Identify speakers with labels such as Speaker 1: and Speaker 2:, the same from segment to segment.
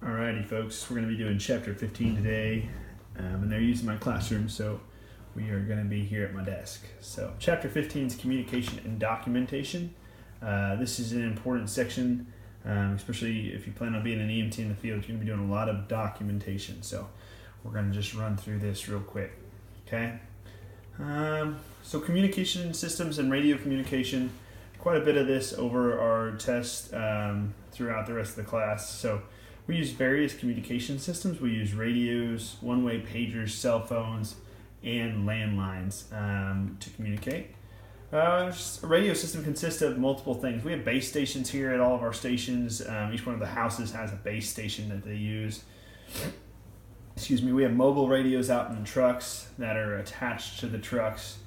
Speaker 1: Alrighty, folks, we're going to be doing chapter 15 today, and they're using my classroom, so we are going to be here at my desk. So, chapter 15 is communication and documentation. This is an important section, especially if you plan on being an EMT in the field. You're going to be doing a lot of documentation, so we're going to just run through this real quick. Okay? So, communication systems and radio communication, quite a bit of this over our test throughout the rest of the class. So, we use various communication systems. We use radios, one-way pagers, cell phones, and landlines to communicate. A radio system consists of multiple things. We have base stations here at all of our stations. Each one of the houses has a base station that they use. We have mobile radios out in the trucks that are attached to the trucks.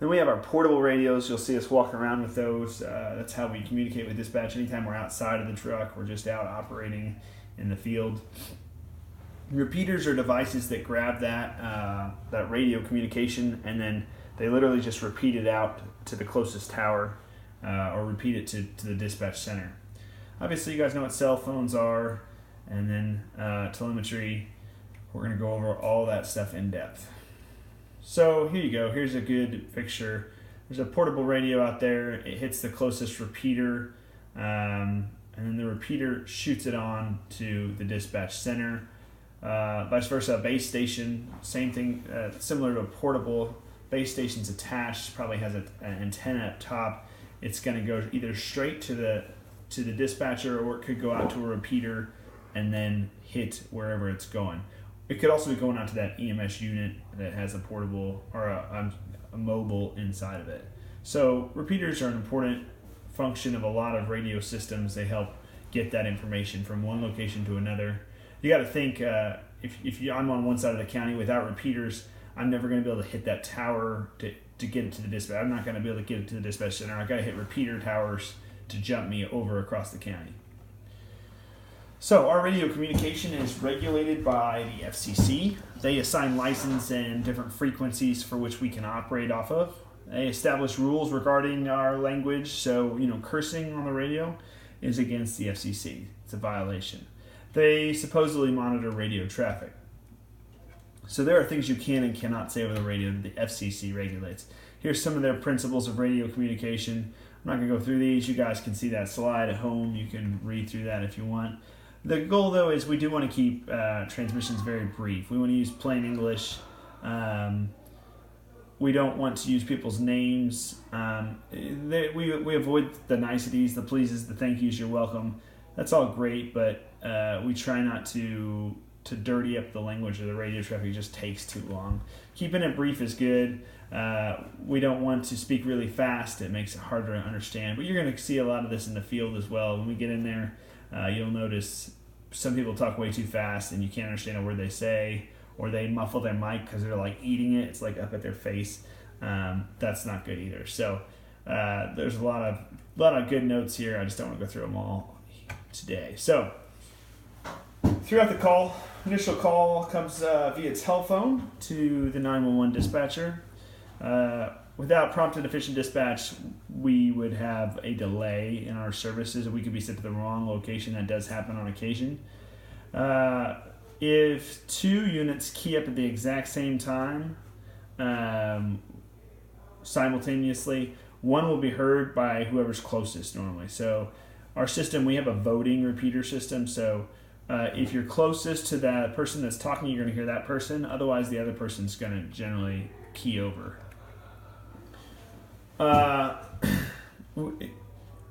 Speaker 1: Then we have our portable radios. You'll see us walk around with those. That's how we communicate with dispatch. Anytime we're outside of the truck, we're just out operating in the field. Repeaters are devices that grab that radio communication, and then they literally just repeat it out to the closest tower or repeat it to the dispatch center. Obviously, you guys know what cell phones are, and then telemetry. We're going to go over all that stuff in depth. So here you go. Here's a good picture. There's a portable radio out there. It hits the closest repeater, and then the repeater shoots it on to the dispatch center. Vice versa, a base station, same thing, similar to a portable. Base station's attached, probably has an antenna up top. It's going to go either straight to the dispatcher, or it could go out to a repeater and then hit wherever it's going. It could also be going out to that EMS unit that has a portable or a mobile inside of it. So repeaters are an important function of a lot of radio systems. They help get that information from one location to another. You got to think, if I'm on one side of the county without repeaters, I'm never going to be able to hit that tower to get it to the dispatch. I'm not going to be able to get it to the dispatch center. I've got to hit repeater towers to jump me over across the county. So our radio communication is regulated by the FCC. They assign license and different frequencies for which we can operate off of. They establish rules regarding our language. So, cursing on the radio is against the FCC. It's a violation. They supposedly monitor radio traffic. So there are things you can and cannot say over the radio that the FCC regulates. Here's some of their principles of radio communication. I'm not going to go through these. You guys can see that slide at home. You can read through that if you want. The goal, though, is we do want to keep transmissions very brief. We want to use plain English. We don't want to use people's names. We avoid the niceties, the pleases, the thank yous, you're welcome. That's all great, but we try not to dirty up the language of the radio traffic. It just takes too long. Keeping it brief is good. We don't want to speak really fast. It makes it harder to understand. But you're going to see a lot of this in the field as well. When we get in there, you'll notice some people talk way too fast and you can't understand a word they say, or they muffle their mic because they're like eating it. It's like up at their face. That's not good either. So there's a lot of good notes here. I just don't want to go through them all today. So throughout the call, initial call comes via telephone to the 911 dispatcher. Without prompt and efficient dispatch, we would have a delay in our services. We could be sent to the wrong location. That does happen on occasion. If two units key up at the exact same time, simultaneously, one will be heard by whoever's closest normally. So our system, we have a voting repeater system. So if you're closest to that person that's talking, you're going to hear that person. Otherwise, the other person's going to generally key over.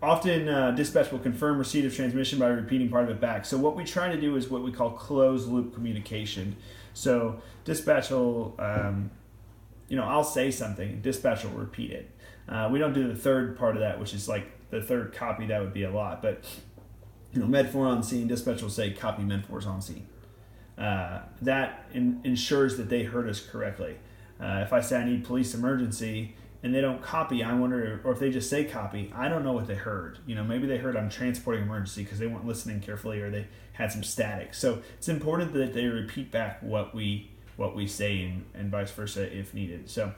Speaker 1: Often dispatch will confirm receipt of transmission by repeating part of it back. So what we try to do is what we call closed loop communication. So dispatch will, I'll say something, dispatch will repeat it. We don't do the third part of that, which is like the third copy. That would be a lot. But, Med 4 on scene, dispatch will say copy Med 4's on scene. That ensures that they heard us correctly. If I say I need police emergency, and they don't copy, I wonder, or if they just say copy, I don't know what they heard. Maybe they heard I'm transporting emergency because they weren't listening carefully, or they had some static. So it's important that they repeat back what we say and vice versa if needed. So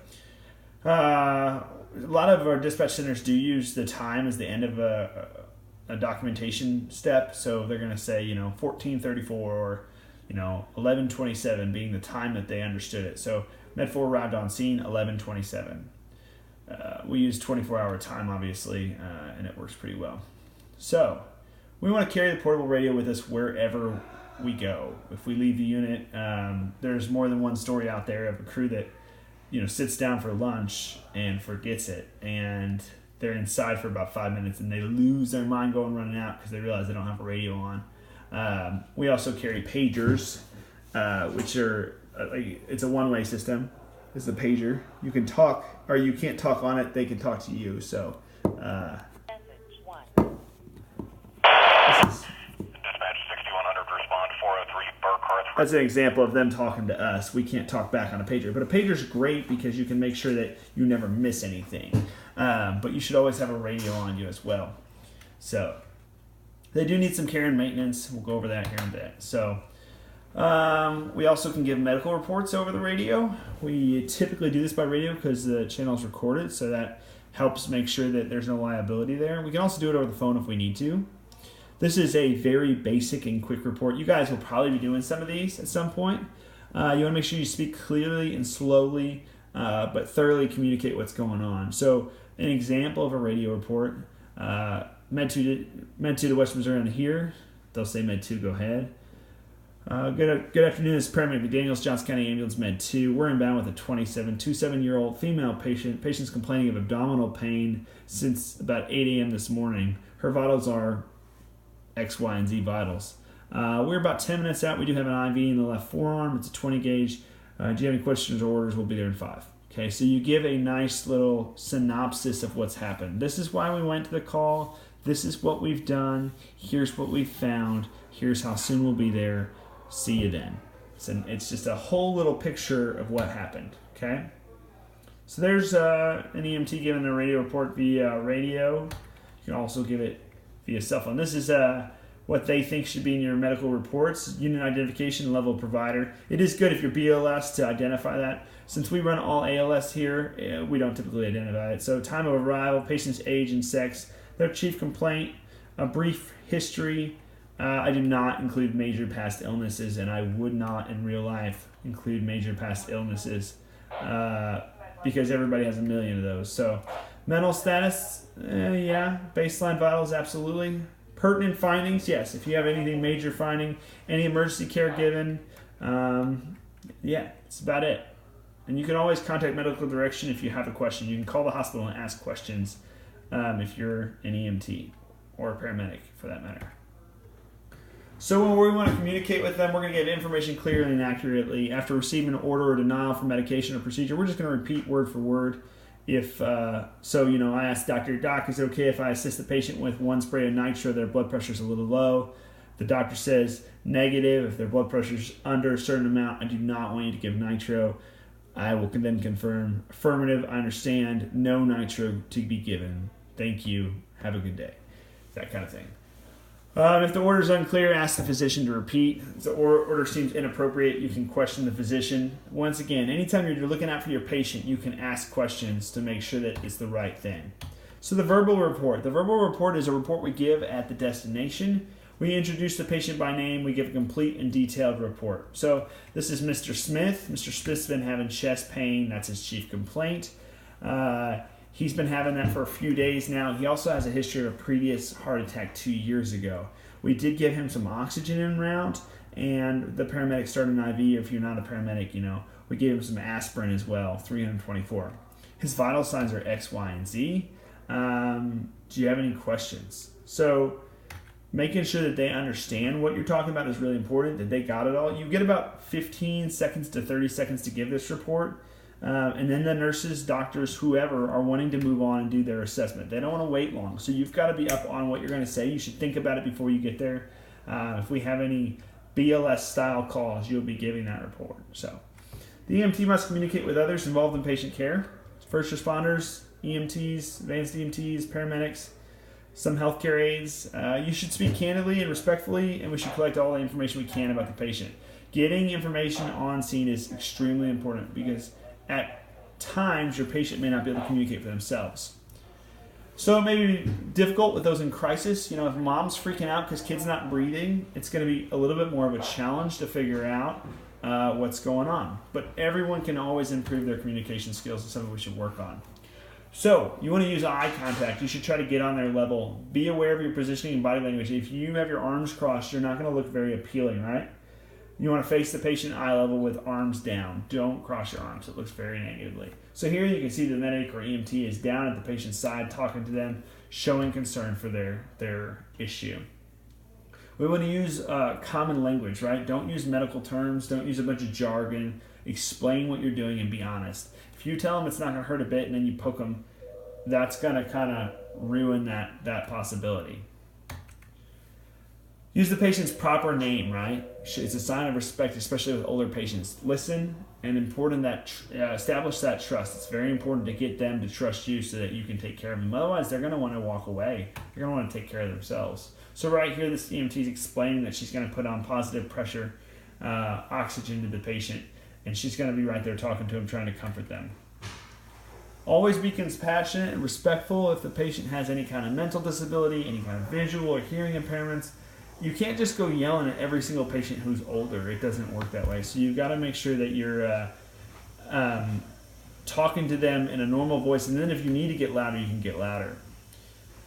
Speaker 1: a lot of our dispatch centers do use the time as the end of a documentation step. So they're going to say, 1434 or, 1127 being the time that they understood it. So Med4 arrived on scene 1127. We use 24-hour time, obviously, and it works pretty well. So we want to carry the portable radio with us wherever we go. If we leave the unit, there's more than one story out there of a crew that, sits down for lunch and forgets it, and they're inside for about 5 minutes and they lose their mind going running out because they realize they don't have a radio on. We also carry pagers, which are it's a one-way system. It's a pager. You can talk, or you can't talk on it. They can talk to you. So
Speaker 2: Message 1.
Speaker 1: this is,
Speaker 3: Dispatch 6100, respond 403 Burkhardt.
Speaker 1: that's an example of them talking to us. We can't talk back on a pager, but a pager is great because you can make sure that you never miss anything. But you should always have a radio on you as well. So they do need some care and maintenance. We'll go over that here in a bit. So we also can give medical reports over the radio. We typically do this by radio because the channel is recorded, so that helps make sure that there's no liability there. We can also do it over the phone if we need to. This is a very basic and quick report. You guys will probably be doing some of these at some point. You want to make sure you speak clearly and slowly, but thoroughly communicate what's going on. So an example of a radio report, Med 2 to West Missouri on here. They'll say Med 2, go ahead. Good afternoon, this is Paramedic McDaniels, Johnson County Ambulance Med 2. We're inbound with a 27-year-old female patient. Patient's complaining of abdominal pain since about 8 a.m. this morning. Her vitals are X, Y, and Z vitals. We're about 10 minutes out. We do have an IV in the left forearm. It's a 20 gauge. Do you have any questions or orders? We'll be there in 5. Okay, so you give a nice little synopsis of what's happened. This is why we went to the call. This is what we've done. Here's what we found. Here's how soon we'll be there. See you then. So it's just a whole little picture of what happened. Okay. So there's an EMT giving a radio report via radio. You can also give it via cell phone. This is what they think should be in your medical reports. Unit identification, level of provider. It is good if you're BLS to identify that. Since we run all ALS here, we don't typically identify it. So time of arrival, patient's age and sex, their chief complaint, a brief history. I do not include major past illnesses, and I would not in real life include major past illnesses because everybody has a million of those. So mental status, yeah. Baseline vitals, absolutely. Pertinent findings, yes. If you have anything major finding, any emergency care given, yeah, that's about it. And you can always contact medical direction if you have a question. You can call the hospital and ask questions if you're an EMT or a paramedic for that matter. So when we want to communicate with them, we're going to give information clearly and accurately. After receiving an order or denial for medication or procedure, we're just going to repeat word for word. If I asked Doc, is it okay if I assist the patient with 1 spray of nitro? Their blood pressure is a little low. The doctor says negative. If their blood pressure is under a certain amount, I do not want you to give nitro. I will then confirm affirmative. I understand. No nitro to be given. Thank you. Have a good day. That kind of thing. If the order is unclear, ask the physician to repeat. If the order seems inappropriate, you can question the physician. Once again, anytime you're looking out for your patient, you can ask questions to make sure that it's the right thing. So the verbal report. The verbal report is a report we give at the destination. We introduce the patient by name. We give a complete and detailed report. So this is Mr. Smith. Mr. Smith's been having chest pain. That's his chief complaint. He's been having that for a few days now. He also has a history of a previous heart attack 2 years ago. We did give him some oxygen en route, and the paramedic started an IV. If you're not a paramedic, we gave him some aspirin as well, 324. His vital signs are X, Y, and Z. Do you have any questions? So making sure that they understand what you're talking about is really important, that they got it all. You get about 15 seconds to 30 seconds to give this report. And then the nurses, doctors, whoever are wanting to move on and do their assessment. They don't want to wait long. So you've got to be up on what you're going to say. You should think about it before you get there. If we have any BLS style calls, you'll be giving that report. So the EMT must communicate with others involved in patient care. First responders, EMTs, advanced EMTs, paramedics, some healthcare aides. You should speak candidly and respectfully, and we should collect all the information we can about the patient. Getting information on scene is extremely important because at times your patient may not be able to communicate for themselves. So it may be difficult with those in crisis. If mom's freaking out because kid's not breathing, it's going to be a little bit more of a challenge to figure out what's going on. But everyone can always improve their communication skills. It's something we should work on. So you want to use eye contact. You should try to get on their level. Be aware of your positioning and body language. If you have your arms crossed, you're not going to look very appealing, right? You want to face the patient eye level with arms down. Don't cross your arms. It looks very negatively. So here you can see the medic or EMT is down at the patient's side talking to them, showing concern for their issue. We want to use common language, right? Don't use medical terms. Don't use a bunch of jargon. Explain what you're doing and be honest. If you tell them it's not going to hurt a bit and then you poke them, that's going to kind of ruin that possibility. Use the patient's proper name, right? It's a sign of respect, especially with older patients. Listen, and important that establish that trust. It's very important to get them to trust you so that you can take care of them. Otherwise, they're going to want to walk away. They're going to want to take care of themselves. So right here, this EMT is explaining that she's going to put on positive pressure oxygen to the patient, and she's going to be right there talking to him, trying to comfort them. Always be compassionate and respectful if the patient has any kind of mental disability, any kind of visual or hearing impairments. You can't just go yelling at every single patient who's older. It doesn't work that way. So you've got to make sure that you're talking to them in a normal voice, and then if you need to get louder, you can get louder.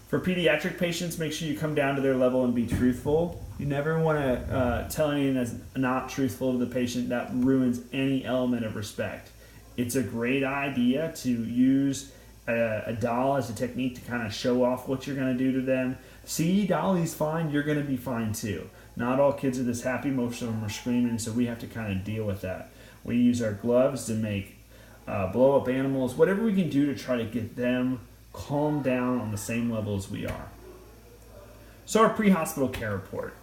Speaker 1: For pediatric patients, make sure you come down to their level and be truthful. You never want to tell anything that's not truthful to the patient. That ruins any element of respect. It's a great idea to use a doll as a technique to kind of show off what you're going to do to them. See, Dolly's fine, you're going to be fine too. Not all kids are this happy, most of them are screaming, so we have to kind of deal with that. We use our gloves to make blow up animals, whatever we can do to try to get them calmed down on the same level as we are. So our pre-hospital care report.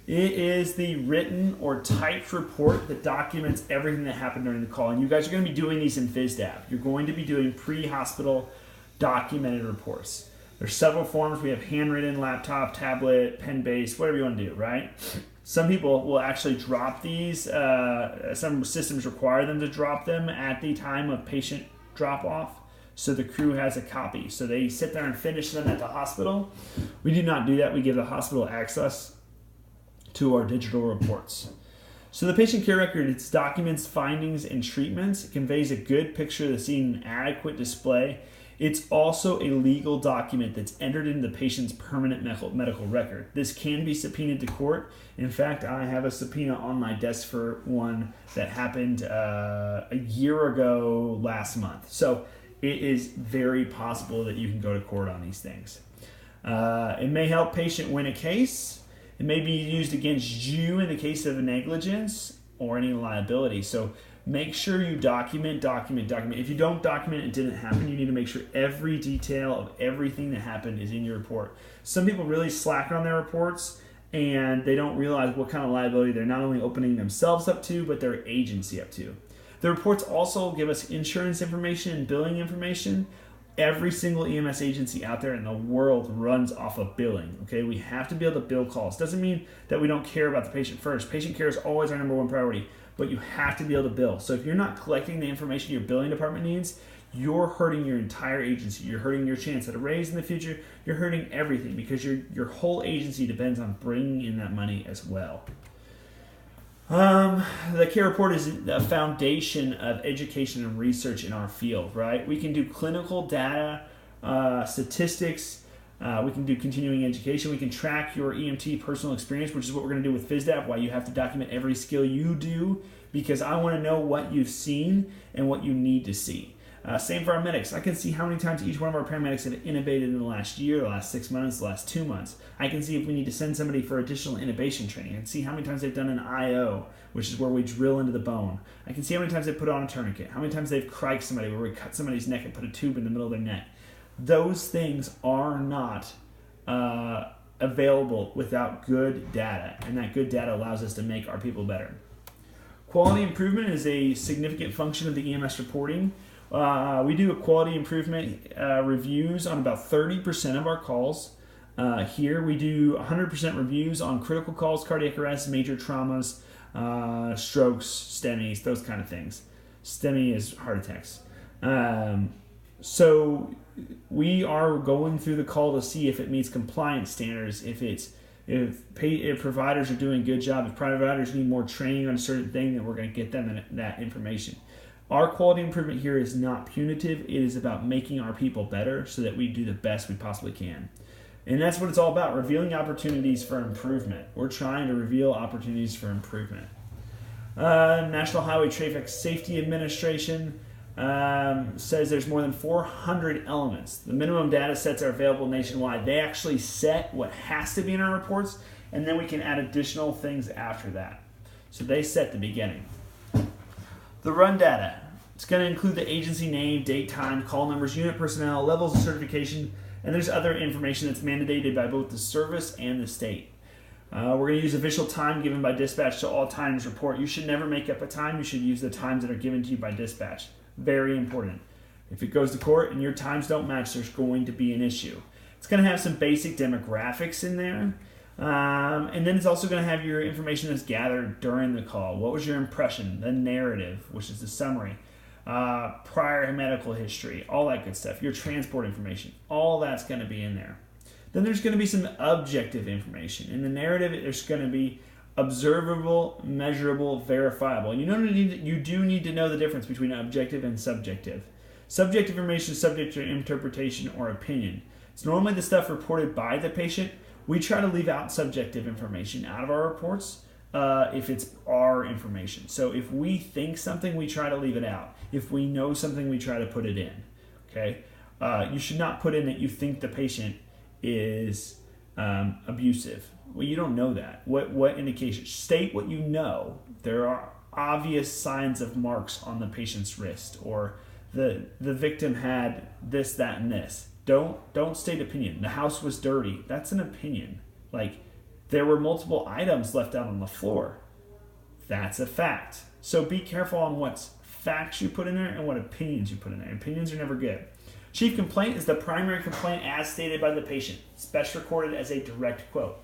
Speaker 1: It is the written or typed report that documents everything that happened during the call. And you guys are going to be doing these in FISDAP. You're going to be doing pre-hospital documented reports. There's several forms. We have handwritten, laptop, tablet, pen-based, whatever you want to do, right? Some people will actually drop these. Some systems require them to drop them at the time of patient drop-off, so the crew has a copy. So they sit there and finish them at the hospital. We do not do that. We give the hospital access to our digital reports. So the patient care record, it documents findings and treatments. It conveys a good picture of the scene, an adequate display. It's also a legal document that's entered into the patient's permanent medical record. This can be subpoenaed to court. In fact, I have a subpoena on my desk for one that happened a year ago last month. So it is very possible that you can go to court on these things. It may help patient win a case. It may be used against you in the case of negligence or any liability. So make sure you document. If you don't document it didn't happen, you need to make sure every detail of everything that happened is in your report. Some people really slack on their reports and they don't realize what kind of liability they're not only opening themselves up to, but their agency up to. The reports also give us insurance information and billing information. Every single EMS agency out there in the world runs off of billing. Okay, we have to be able to bill calls. Doesn't mean that we don't care about the patient first. Patient care is always our number one priority, but you have to be able to bill. So if you're not collecting the information your billing department needs, you're hurting your entire agency. You're hurting your chance at a raise in the future. You're hurting everything because your whole agency depends on bringing in that money as well. The care report is the foundation of education and research in our field, right? We can do clinical data, statistics, we can do continuing education, we can track your EMT personal experience, which is what we're going to do with FISDAP, why you have to document every skill you do, because I want to know what you've seen and what you need to see. Same for our medics. I can see how many times each one of our paramedics have intubated in the last year, the last 6 months, the last 2 months. I can see if we need to send somebody for additional intubation training. I can see how many times they've done an IO, which is where we drill into the bone. I can see how many times they put on a tourniquet, how many times they've criked somebody, where we cut somebody's neck and put a tube in the middle of their neck. Those things are not available without good data, and that good data allows us to make our people better. Quality improvement is a significant function of the EMS reporting. We do a quality improvement reviews on about 30% of our calls. Here we do 100% reviews on critical calls, cardiac arrest, major traumas, strokes, STEMIs, those kind of things. STEMI is heart attacks. So we are going through the call to see if it meets compliance standards, if providers are doing a good job, if providers need more training on a certain thing, then we're going to get them that information. Our quality improvement here is not punitive. It is about making our people better so that we do the best we possibly can. And that's what it's all about, revealing opportunities for improvement. We're trying to reveal opportunities for improvement. National Highway Traffic Safety Administration says there's more than 400 elements. The minimum data sets are available nationwide. They actually set what has to be in our reports, and then we can add additional things after that. So they set the beginning. The run data. It's going to include the agency name, date, time, call numbers, unit personnel, levels of certification, and there's other information that's mandated by both the service and the state. We're going to use official time given by dispatch to all times report. You should never make up a time. You should use the times that are given to you by dispatch. Very important. If it goes to court and your times don't match, there's going to be an issue. It's going to have some basic demographics in there. And then it's also going to have your information that's gathered during the call. What was your impression? The narrative, which is the summary. Prior medical history, all that good stuff. Your transport information, all that's going to be in there. Then there's going to be some objective information. In the narrative, there's going to be observable, measurable, verifiable. And you do need to know the difference between objective and subjective. Subjective information is subject to interpretation or opinion. It's normally the stuff reported by the patient. We try to leave out subjective information out of our reports if it's our information. So if we think something, we try to leave it out. If we know something, we try to put it in. Okay, you should not put in that you think the patient is abusive. Well, you don't know that. What indication? State what you know. There are obvious signs of marks on the patient's wrist, or the victim had this, that, and this. Don't state opinion. The house was dirty. That's an opinion. Like, there were multiple items left out on the floor. That's a fact. So be careful on what facts you put in there and what opinions you put in there. Opinions are never good. Chief complaint is the primary complaint as stated by the patient. It's best recorded as a direct quote.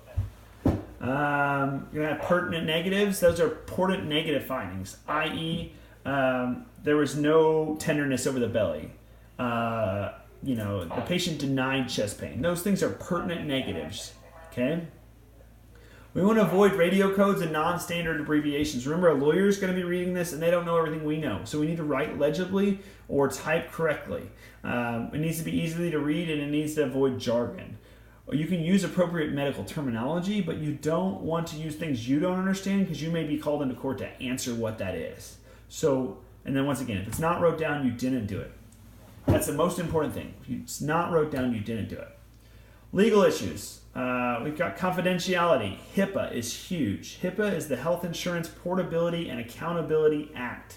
Speaker 1: You're going to have pertinent negatives. Those are important negative findings, i.e., there was no tenderness over the belly. The patient denied chest pain. Those things are pertinent negatives. Okay? We want to avoid radio codes and non-standard abbreviations. Remember, a lawyer is going to be reading this and they don't know everything we know. So we need to write legibly or type correctly. It needs to be easily to read and it needs to avoid jargon. You can use appropriate medical terminology, but you don't want to use things you don't understand because you may be called into court to answer what that is. So, and then once again, if it's not wrote down, you didn't do it. That's the most important thing. If it's not wrote down, you didn't do it. Legal issues. We've got confidentiality. HIPAA is huge. HIPAA is the Health Insurance Portability and Accountability Act.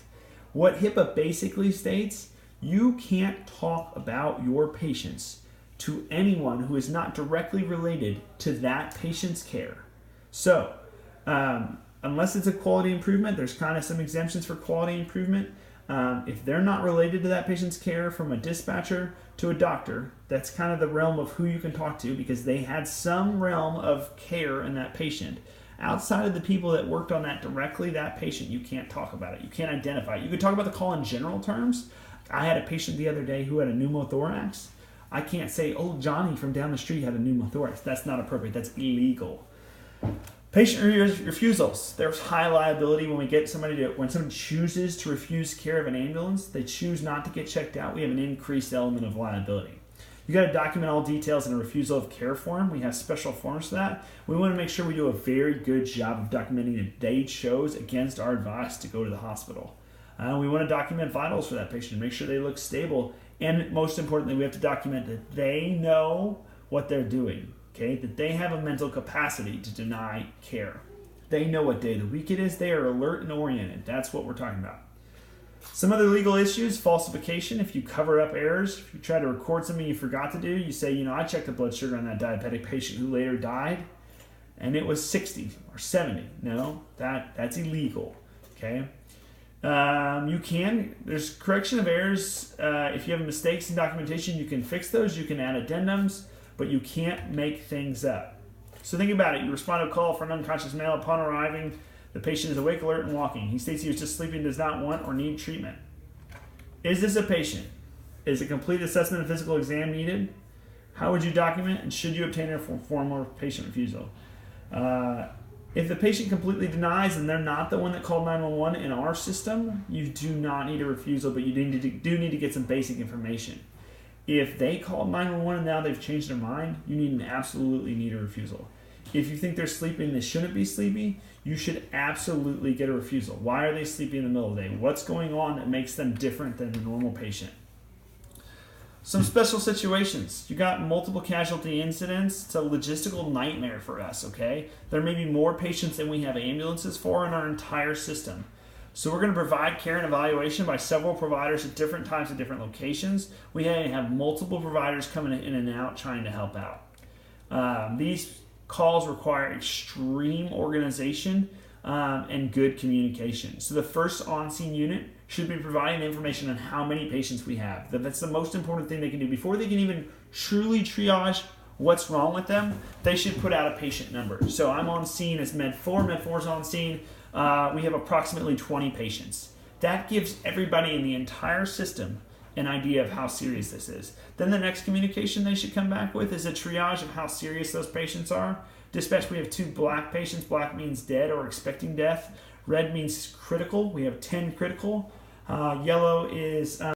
Speaker 1: What HIPAA basically states, you can't talk about your patients to anyone who is not directly related to that patient's care. So, unless it's a quality improvement, there's kind of some exemptions for quality improvement. If they're not related to that patient's care, from a dispatcher to a doctor, that's kind of the realm of who you can talk to because they had some realm of care in that patient. Outside of the people that worked on that directly, that patient, you can't talk about it. You can't identify it. You could talk about the call in general terms. I had a patient the other day who had a pneumothorax. I can't say, oh, Johnny from down the street had a pneumothorax. That's not appropriate. That's illegal. Patient refusals. There's high liability when when someone chooses to refuse care of an ambulance, they choose not to get checked out. We have an increased element of liability. You got to document all details in a refusal of care form. We have special forms for that. We want to make sure we do a very good job of documenting the day chose against our advice to go to the hospital. We want to document vitals for that patient, make sure they look stable, and most importantly, we have to document that they know what they're doing. Okay, that they have a mental capacity to deny care. They know what day of the week it is. They are alert and oriented. That's what we're talking about. Some other legal issues, falsification. If you cover up errors, if you try to record something you forgot to do, you say, I checked the blood sugar on that diabetic patient who later died, and it was 60 or 70. No, that's illegal. Okay. There's correction of errors. If you have mistakes in documentation, you can fix those. You can add addendums. But you can't make things up. So think about it. You respond to a call for an unconscious male. Upon arriving, the patient is awake, alert, and walking. He states he was just sleeping, does not want or need treatment. Is this a patient Is a complete assessment and physical exam needed? How would you document, and should you obtain a formal patient refusal? If the patient completely denies and they're not the one that called 911 in our system, you do not need a refusal, but you do need to get some basic information. If they called 911 and now they've changed their mind, you absolutely need a refusal. If you think they're sleeping and they shouldn't be sleepy, you should absolutely get a refusal. Why are they sleeping in the middle of the day? What's going on that makes them different than the normal patient? Some special situations. You got multiple casualty incidents. It's a logistical nightmare for us, okay? There may be more patients than we have ambulances for in our entire system. So we're going to provide care and evaluation by several providers at different times at different locations. We have multiple providers coming in and out trying to help out. These calls require extreme organization and good communication. So the first on-scene unit should be providing information on how many patients we have. That's the most important thing they can do. Before they can even truly triage what's wrong with them, they should put out a patient number. So I'm on scene as Med 4. Med 4 is on scene. We have approximately 20 patients. That gives everybody in the entire system an idea of how serious this is. Then the next communication they should come back with is a triage of how serious those patients are. Dispatch, we have 2 black patients. Black means dead or expecting death. Red means critical. We have 10 critical. Yellow is